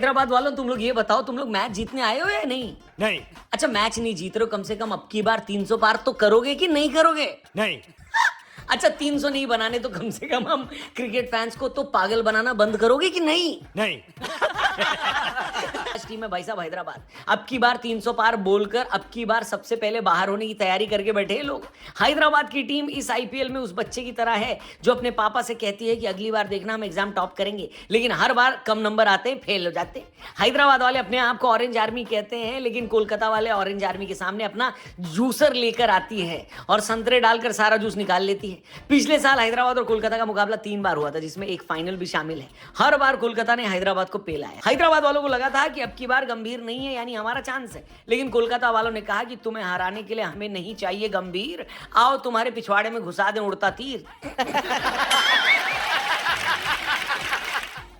हैदराबाद वालों, तुम लोग ये बताओ, तुम लोग मैच जीतने आए हो या नहीं? नहीं अच्छा, मैच नहीं जीत रहे हो, कम से कम अब की बार 300 पार तो करोगे कि नहीं करोगे? नहीं अच्छा, 300 नहीं बनाने तो कम से कम हम क्रिकेट फैंस को तो पागल बनाना बंद करोगे कि नहीं? नहीं टीम है भाई साहब हैदराबाद, अब की बार 300 पार बोलकर अब की बार सबसे पहले बाहर होने की तैयारी करके बैठे हैं लोग। हैदराबाद की टीम इस आईपीएल में उस बच्चे की तरह है जो अपने पापा से कहती है कि अगली बार देखना हम एग्जाम टॉप करेंगे, लेकिन हर बार कम नंबर आते हैं, फेल हो जाते हैं। हैदराबाद वाले अपने आप को ऑरेंज आर्मी कहते हैं, लेकिन कोलकाता वाले ऑरेंज आर्मी के सामने अपना जूसर लेकर आती है और संतरे डालकर सारा जूस निकाल लेती है। पिछले साल हैदराबाद और कोलकाता का मुकाबला 3 बार हुआ था, जिसमें एक फाइनल भी शामिल है। हर बार कोलकाता ने हैदराबाद को पेला है। हैदराबाद वालों को लगा था कि अब की बार गंभीर नहीं है, यानी हमारा चांस है, लेकिन कोलकाता वालों ने कहा कि तुम्हें हराने के लिए हमें नहीं चाहिए गंभीर, आओ तुम्हारे पिछवाड़े में घुसा दें उड़ता तीर।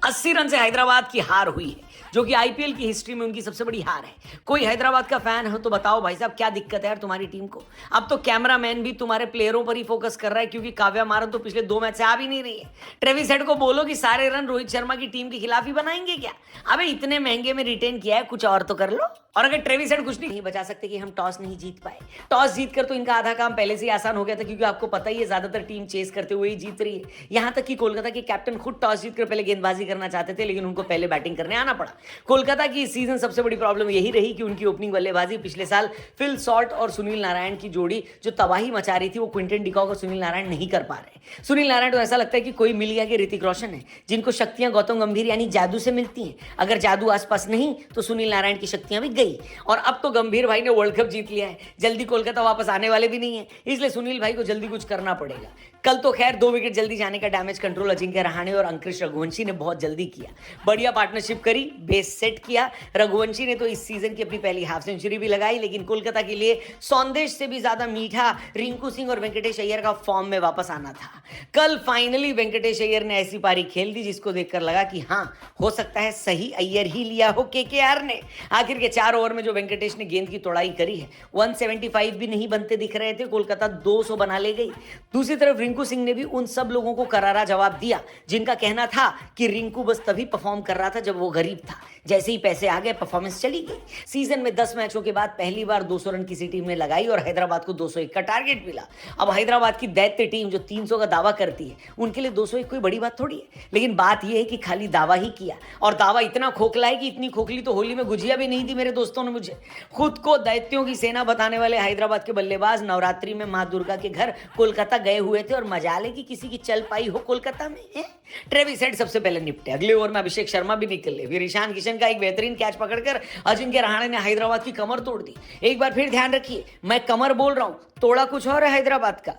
80 रन से हैदराबाद की हार हुई है, जो कि आईपीएल की हिस्ट्री में उनकी सबसे बड़ी हार है। कोई हैदराबाद का फैन हो तो बताओ भाई साहब, क्या दिक्कत है यार तुम्हारी टीम को? अब तो कैमरामैन भी तुम्हारे प्लेयरों पर ही फोकस कर रहा है, क्योंकि काव्या मारन तो पिछले 2 मैच से आ भी नहीं रही है। ट्रेविस हेड को बोलो कि सारे रन रोहित शर्मा की टीम के खिलाफ ही बनाएंगे क्या? अबे इतने महंगे में रिटेन किया है, कुछ और तो कर लो। और अगर ट्रेविस हेड कुछ नहीं बचा सकते कि हम टॉस नहीं जीत पाए, टॉस जीतकर तो इनका आधा काम पहले से ही आसान हो गया था, क्योंकि आपको पता ही है ज्यादातर टीम चेस करते हुए ही जीत रही है। यहां तक कि कोलकाता के कैप्टन खुद टॉस जीतकर पहले गेंदबाजी करना चाहते थे, लेकिन उनको पहले बैटिंग करने आना पड़ा। कोलकाता की इस सीजन सबसे बड़ी प्रॉब्लम यही रही कि उनकी ओपनिंग बल्लेबाजी पिछले साल फिल सॉल्ट और सुनील नारायण की जोड़ी जो तबाही मचा रही थी, वो क्विंटन डिकॉक और सुनील नारायण नहीं कर पा रहे। सुनील नारायण तो ऐसा लगता है कि कोई मिल गया कि ऋतिक रोशन है, जिनको शक्तियां गौतम गंभीर यानी जादू से मिलती हैं। अगर जादू आसपास नहीं तो सुनील नारायण की शक्तियां भी गई। और अब तो गंभीर भाई ने वर्ल्ड कप जीत लिया है, जल्दी कोलकाता वापस आने वाले भी नहीं है, इसलिए सुनील भाई को जल्दी कुछ करना पड़ेगा। कल तो खैर 2 विकेट जल्दी जाने का डैमेज कंट्रोल अजिंक्य रहाणे और अंकुश रघुवंशी ने बहुत जल्दी किया। बढ़िया पार्टनरशिप करी, बेस सेट किया। रघुवंशी ने तो इस सीजन की अपनी पहली हाफ सेंचुरी भी लगाई, लेकिन कोलकाता के लिए सौंदेश से भी ज्यादा मीठा रिंकू सिंह और वेंकटेश अय्यर का फॉर्म में वापस आना था। कल फाइनली वेंकटेश अय्यर ने ऐसी पारी खेल दी जिसको देखकर लगा कि हाँ, हो सकता है सही अय्यर ही लिया हो केकेआर ने। आखिर के 4 ओवर में जो वेंकटेश ने गेंद की तोड़ाई करी है, 175 भी नहीं बनते दिख रहे थे, कोलकाता 200 बना ले गई। दूसरी तरफ रिंकू सिंह ने भी उन सब लोगों को करारा जवाब दिया जिनका कहना था कि रिंकू बस तभी परफॉर्म कर रहा था जब वो गरीब था। जैसे ही पैसे आ गए, परफॉर्मेंस चली गई। सीजन में 10 मैचों के बाद पहली बार 200 रन किसी टीम ने लगाई और हैदराबाद को 201 का टारगेट मिला। अब हैदराबाद की दैत्य टीम जो 300 का दावा करती है, उनके लिए 201 कोई बड़ी बात थोड़ी है, लेकिन बात यह है कि खाली दावा ही किया, और दावा इतना खोखला है कि इतनी खोखली तो होली में गुजिया भी नहीं दी मेरे दोस्तों ने मुझे। खुद को दैत्यों की सेना बताने वाले हैदराबाद के बल्लेबाज नवरात्रि में मां दुर्गा के घर कोलकाता गए हुए थे, और मजाले की किसी की चल पाई हो कोलकाता में है? ट्रेविस हेड सबसे पहले निपटे, अगले ओवर में अभिषेक शर्मा भी निकले, फिर ईशान किशन का एक बेहतरीन कैच पकड़कर अजिंक्य रहाणे ने हैदराबाद की कमर तोड़ दी। एक बार फिर ध्यान रखिए, मैं कमर बोल रहा हूं, तोड़ा कुछ और है हैदराबाद का।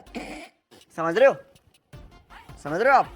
समझ रहे हो? समझ रहे हो आप?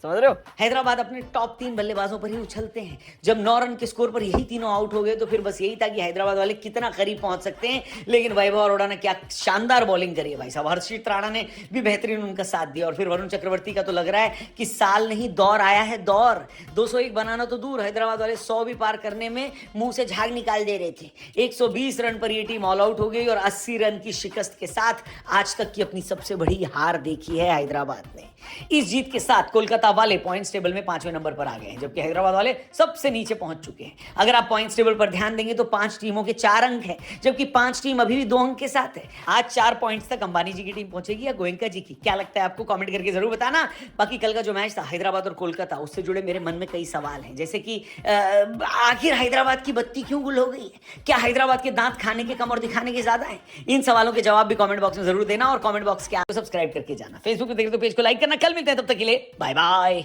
समझ रहे हो? हैदराबाद अपने टॉप 3 बल्लेबाजों पर ही उछलते हैं। जब 9 रन के स्कोर पर यही तीनों आउट हो गए तो फिर बस यही था कि हैदराबाद वाले कितना करीब पहुंच सकते हैं, लेकिन वैभव अरोड़ा ने क्या शानदार बॉलिंग करी है भाई साहब। हर्षित राणा ने भी बेहतरीन उनका साथ दिया, और फिर वरुण चक्रवर्ती का तो लग रहा है कि साल नहीं दौर आया है, दौर। 201 बनाना तो दूर, हैदराबाद वाले 100 भी पार करने में मुंह से झाग निकाल दे रहे थे। 120 रन पर यह टीम ऑल आउट हो गई और 80 रन की शिकस्त के साथ आज तक की अपनी सबसे बड़ी हार देखी है हैदराबाद ने। इस जीत के साथ कोलकाता वाले पॉइंट्स टेबल में 5वें नंबर पर आ गए हैं, जबकि हैदराबाद वाले सबसे नीचे पहुंच चुके हैं। अगर आप पॉइंट्स टेबल पर ध्यान देंगे तो 5 टीमों के 4 अंक हैं, जबकि 5 टीम अभी भी 2 अंक के साथ है। आज 4 पॉइंट्स तक अंबानी जी की टीम पहुंचेगी या गोयनका जी की? क्या लगता है आपको? कमेंट करके जरूर बताना। बाकी कल का जो मैच था हैदराबाद और कोलकाता, उससे जुड़े मेरे मन में कई सवाल हैं, जैसे कि आखिर हैदराबाद की बत्ती क्यों गुल हो गई है? क्या हैदराबाद के दांत खाने के कम और दिखाने के ज्यादा है? इन सवालों के जवाब भी कमेंट बॉक्स में जरूर देना, और कमेंट बॉक्स के आप सब्सक्राइब करके जाना। फेसबुक पे देख तो पेज को लाइक करना। कल मिलते हैं, तब तक के लिए बाय बाय।